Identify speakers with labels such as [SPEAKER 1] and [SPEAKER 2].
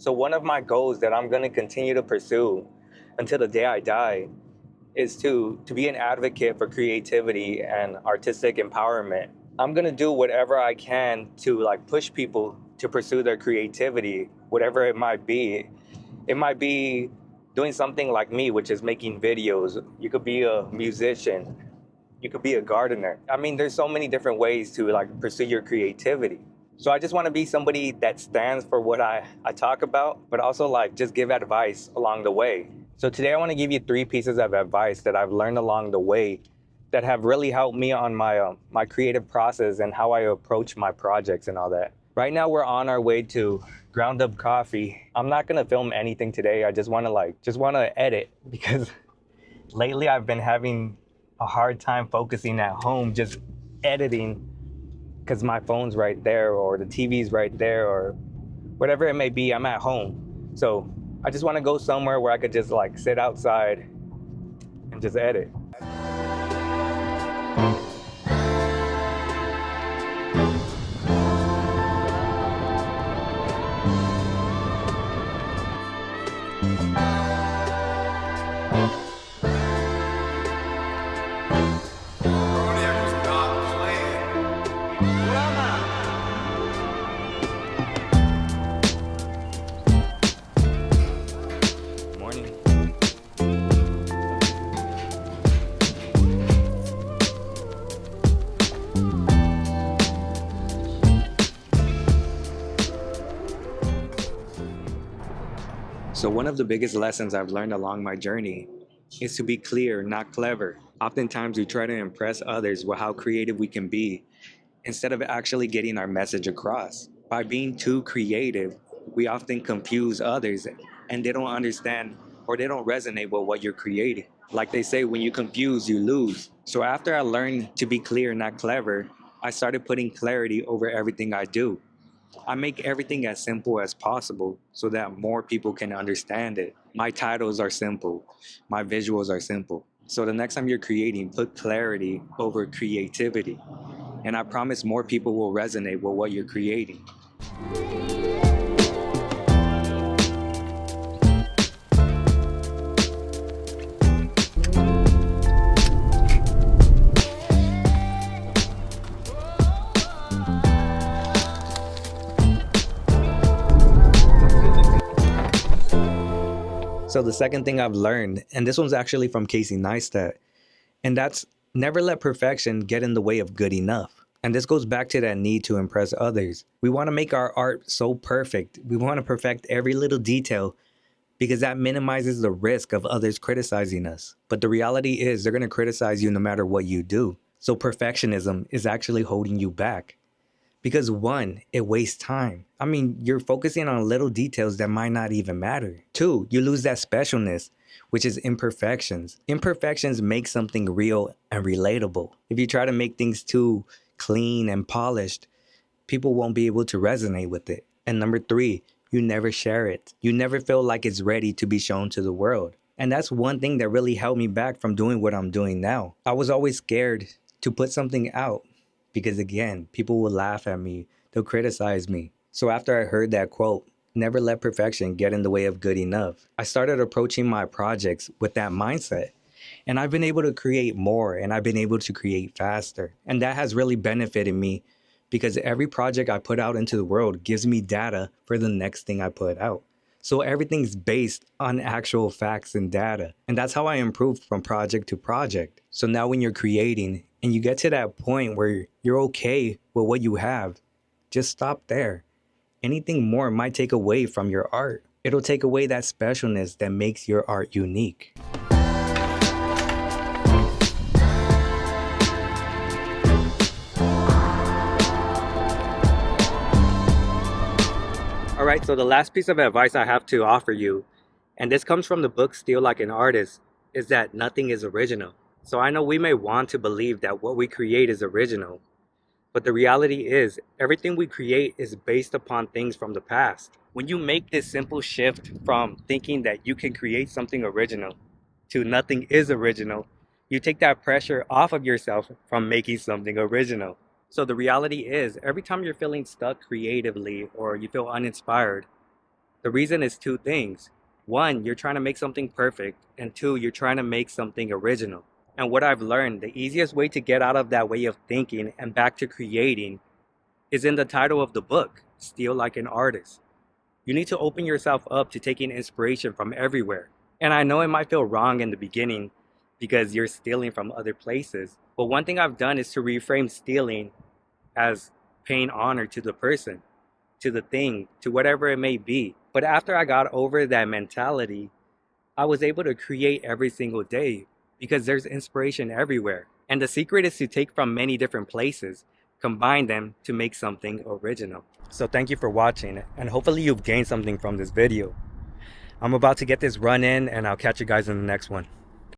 [SPEAKER 1] So one of my goals that I'm going to continue to pursue until the day I die is to be an advocate for creativity and artistic empowerment. I'm going to do whatever I can to like push people to pursue their creativity, whatever it might be. It might be doing something like me, which is making videos. You could be a musician. You could be a gardener. I mean, there's so many different ways to like pursue your creativity. So I just want to be somebody that stands for what I talk about, but also like just give advice along the way. So today I want to give you 3 pieces of advice that I've learned along the way that have really helped me on my creative process and how I approach my projects and all that. Right now we're on our way to Ground Up Coffee. I'm not gonna film anything today. I just want to edit because lately I've been having a hard time focusing at home, just editing, because my phone's right there or the TV's right there or whatever it may be. I'm at home. So I just want to go somewhere where I could just like sit outside and just edit. Morning. So one of the biggest lessons I've learned along my journey is to be clear, not clever. Oftentimes we try to impress others with how creative we can be instead of actually getting our message across. By being too creative, we often confuse others and they don't understand or they don't resonate with what you're creating. Like they say, when you confuse, you lose. So after I learned to be clear, not clever, I started putting clarity over everything I do. I make everything as simple as possible so that more people can understand it. My titles are simple, my visuals are simple. So the next time you're creating, put clarity over creativity. And I promise more people will resonate with what you're creating. So the second thing I've learned, and this one's actually from Casey Neistat, and that's never let perfection get in the way of good enough. And this goes back to that need to impress others. We want to make our art so perfect. We want to perfect every little detail because that minimizes the risk of others criticizing us. But the reality is they're going to criticize you no matter what you do. So perfectionism is actually holding you back. Because one, it wastes time. I mean, you're focusing on little details that might not even matter. Two, you lose that specialness, which is imperfections. Imperfections make something real and relatable. If you try to make things too clean and polished, people won't be able to resonate with it. And number three, you never share it. You never feel like it's ready to be shown to the world. And that's one thing that really held me back from doing what I'm doing now. I was always scared to put something out because again, people will laugh at me, they'll criticize me. So after I heard that quote, never let perfection get in the way of good enough, I started approaching my projects with that mindset. And I've been able to create more and I've been able to create faster. And that has really benefited me because every project I put out into the world gives me data for the next thing I put out. So everything's based on actual facts and data. And that's how I improve from project to project. So now when you're creating and you get to that point where you're okay with what you have, just stop there. Anything more might take away from your art. It'll take away that specialness that makes your art unique. All right, so the last piece of advice I have to offer you, and this comes from the book Steal Like an Artist, is that nothing is original. So I know we may want to believe that what we create is original, but the reality is everything we create is based upon things from the past. When you make this simple shift from thinking that you can create something original to nothing is original, you take that pressure off of yourself from making something original. So the reality is every time you're feeling stuck creatively or you feel uninspired, The reason is two things. One, you're trying to make something perfect, and two, you're trying to make something original. And what I've learned, the easiest way to get out of that way of thinking and back to creating is in the title of the book, Steal Like an Artist. You need to open yourself up to taking inspiration from everywhere. And I know it might feel wrong in the beginning because you're stealing from other places. But one thing I've done is to reframe stealing as paying honor to the person, to the thing, to whatever it may be. But after I got over that mentality, I was able to create every single day because there's inspiration everywhere. And the secret is to take from many different places, combine them to make something original. So thank you for watching, and hopefully you've gained something from this video. I'm about to get this run in, and I'll catch you guys in the next one.